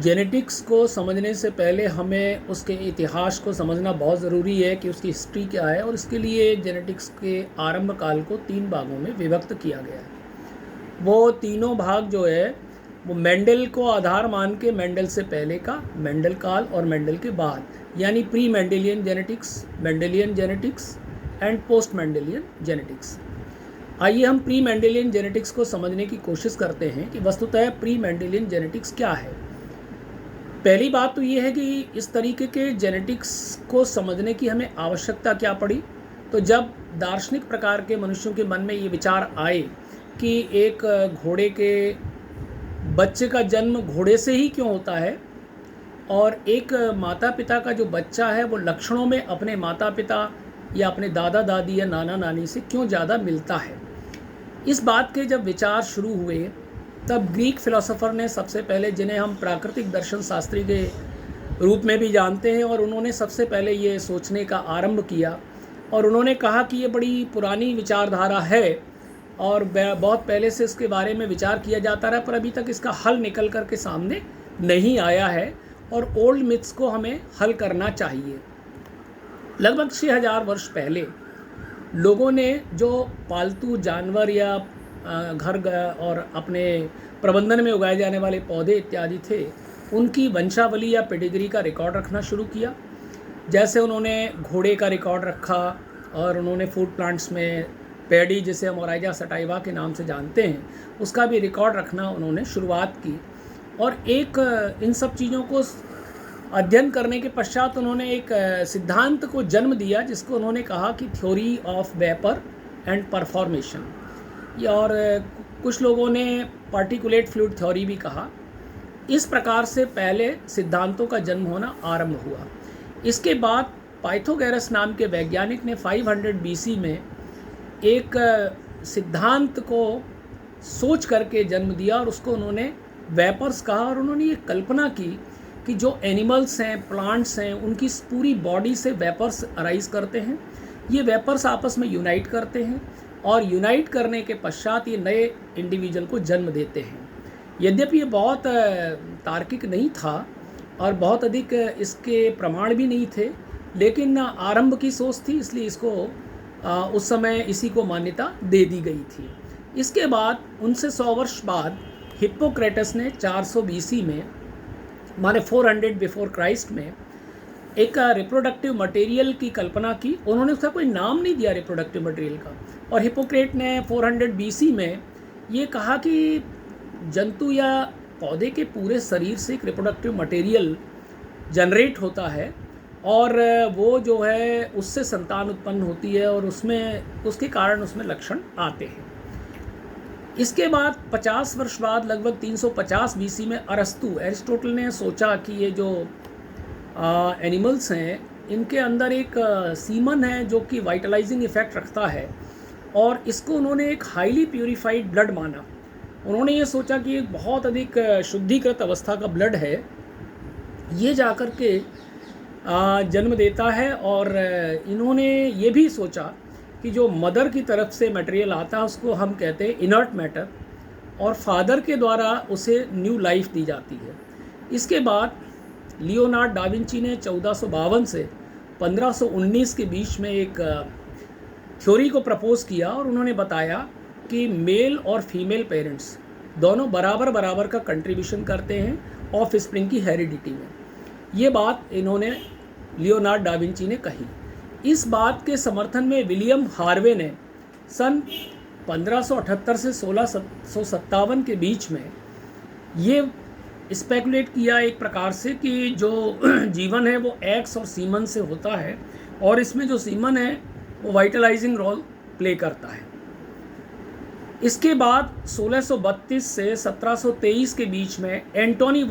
Genetics को समझने से पहले हमें उसके इतिहास को समझना बहुत ज़रूरी है कि उसकी हिस्ट्री क्या है, और इसके लिए जेनेटिक्स के आरंभ काल को 3 भागों में विभक्त किया गया है। वो तीनों भाग जो है वो मेंडल को आधार मान के मेंडल से पहले का, मेंडल काल और मेंडल के बाद, यानी pre Mendelian genetics and post Mendelian genetics. आइए हम प्री मेंडेलियन जेनेटिक्स को समझने की कोशिश करते हैं कि वस्तुतः प्री मेंडेलियन जेनेटिक्स क्या है। पहली बात तो ये है कि इस तरीके के जेनेटिक्स को समझने की हमें आवश्यकता क्या पड़ी। तो जब दार्शनिक प्रकार के मनुष्यों के मन में ये विचार आए कि एक घोड़े के बच्चे का जन्म घोड़े से ही क्यों होता है, और एक माता पिता का जो बच्चा है वो लक्षणों में अपने माता पिता या अपने दादा दादी या नाना नानी से क्यों ज़्यादा मिलता है, इस बात के जब विचार शुरू हुए तब ग्रीक फिलोसोफर ने सबसे पहले, जिन्हें हम प्राकृतिक दर्शन शास्त्री के रूप में भी जानते हैं, और उन्होंने सबसे पहले ये सोचने का आरंभ किया और उन्होंने कहा कि ये बड़ी पुरानी विचारधारा है और बहुत पहले से इसके बारे में विचार किया जाता रहा, पर अभी तक इसका हल निकल कर के सामने नहीं आया है और ओल्ड मिथ्स को हमें हल करना चाहिए। लगभग 6000 वर्ष पहले लोगों ने जो पालतू जानवर या घर और अपने प्रबंधन में उगाए जाने वाले पौधे इत्यादि थे, उनकी वंशावली या पेडिग्री का रिकॉर्ड रखना शुरू किया। जैसे उन्होंने घोड़े का रिकॉर्ड रखा और उन्होंने फूड प्लांट्स में पैडी, जिसे हम ओराइजा सटाइवा के नाम से जानते हैं, उसका भी रिकॉर्ड रखना उन्होंने शुरुआत की। और एक इन सब चीज़ों को अध्ययन करने के पश्चात उन्होंने एक सिद्धांत को जन्म दिया जिसको उन्होंने कहा कि थ्योरी ऑफ वेपर एंड परफॉर्मेशन, और कुछ लोगों ने पार्टिकुलेट फ्लूइड थ्योरी भी कहा। इस प्रकार से पहले सिद्धांतों का जन्म होना आरंभ हुआ। इसके बाद पाइथागोरस नाम के वैज्ञानिक ने 500 बीसी में एक सिद्धांत को सोच करके जन्म दिया और उसको उन्होंने वेपर्स कहा। और उन्होंने ये कल्पना की कि जो एनिमल्स हैं, प्लांट्स हैं, उनकी पूरी बॉडी से वेपर्स अराइज करते हैं। ये वेपर्स आपस में यूनाइट करते हैं और यूनाइट करने के पश्चात ये नए इंडिविजुअल को जन्म देते हैं। यद्यपि ये बहुत तार्किक नहीं था और बहुत अधिक इसके प्रमाण भी नहीं थे, लेकिन आरंभ की सोच थी, इसलिए इसको उस समय इसी को मान्यता दे दी गई थी। इसके बाद उनसे 100 वर्ष बाद हिप्पोक्रेटस ने 400 बीसी में, माने 400 बिफोर क्राइस्ट में, एक रिप्रोडक्टिव मटेरियल की कल्पना की। उन्होंने उसका कोई नाम नहीं दिया रिप्रोडक्टिव मटेरियल का, और हिप्पोक्रेट ने 400 बीसी में ये कहा कि जंतु या पौधे के पूरे शरीर से एक रिप्रोडक्टिव मटेरियल जनरेट होता है और वो जो है उससे संतान उत्पन्न होती है और उसमें उसके कारण उसमें लक्षण आते हैं। इसके बाद 50 वर्ष बाद, लगभग 350 बीसी में, एरिस्टोटल ने सोचा कि ये जो एनिमल्स हैं इनके अंदर एक सीमन है जो कि वाइटलाइजिंग इफेक्ट रखता है, और इसको उन्होंने एक हाईली प्यूरिफाइड ब्लड माना। उन्होंने ये सोचा कि एक बहुत अधिक शुद्धिकृत अवस्था का ब्लड है, ये जाकर के जन्म देता है। और इन्होंने ये भी सोचा कि जो मदर की तरफ से मटेरियल आता है उसको हम कहते हैं इनर्ट मैटर, और फादर के द्वारा उसे न्यू लाइफ दी जाती है। इसके बाद लियोनार्ड डा विंची ने 1452 से 1519 के बीच में एक थ्योरी को प्रपोज किया, और उन्होंने बताया कि मेल और फीमेल पेरेंट्स दोनों बराबर बराबर का कंट्रीब्यूशन करते हैं ऑफ स्प्रिंग की हेरिडिटी में। ये बात इन्होंने लियोनार्ड डा विंची ने कही। इस बात के समर्थन में विलियम हार्वे ने सन 1578 से 1657 के बीच में ये स्पेकुलेट किया एक प्रकार से कि जो जीवन है वो एग्स और सीमन से होता है, और इसमें जो सीमन है वो वाइटलाइजिंग रोल प्ले करता है। इसके बाद 1632 से 1723 के बीच में एंटोनी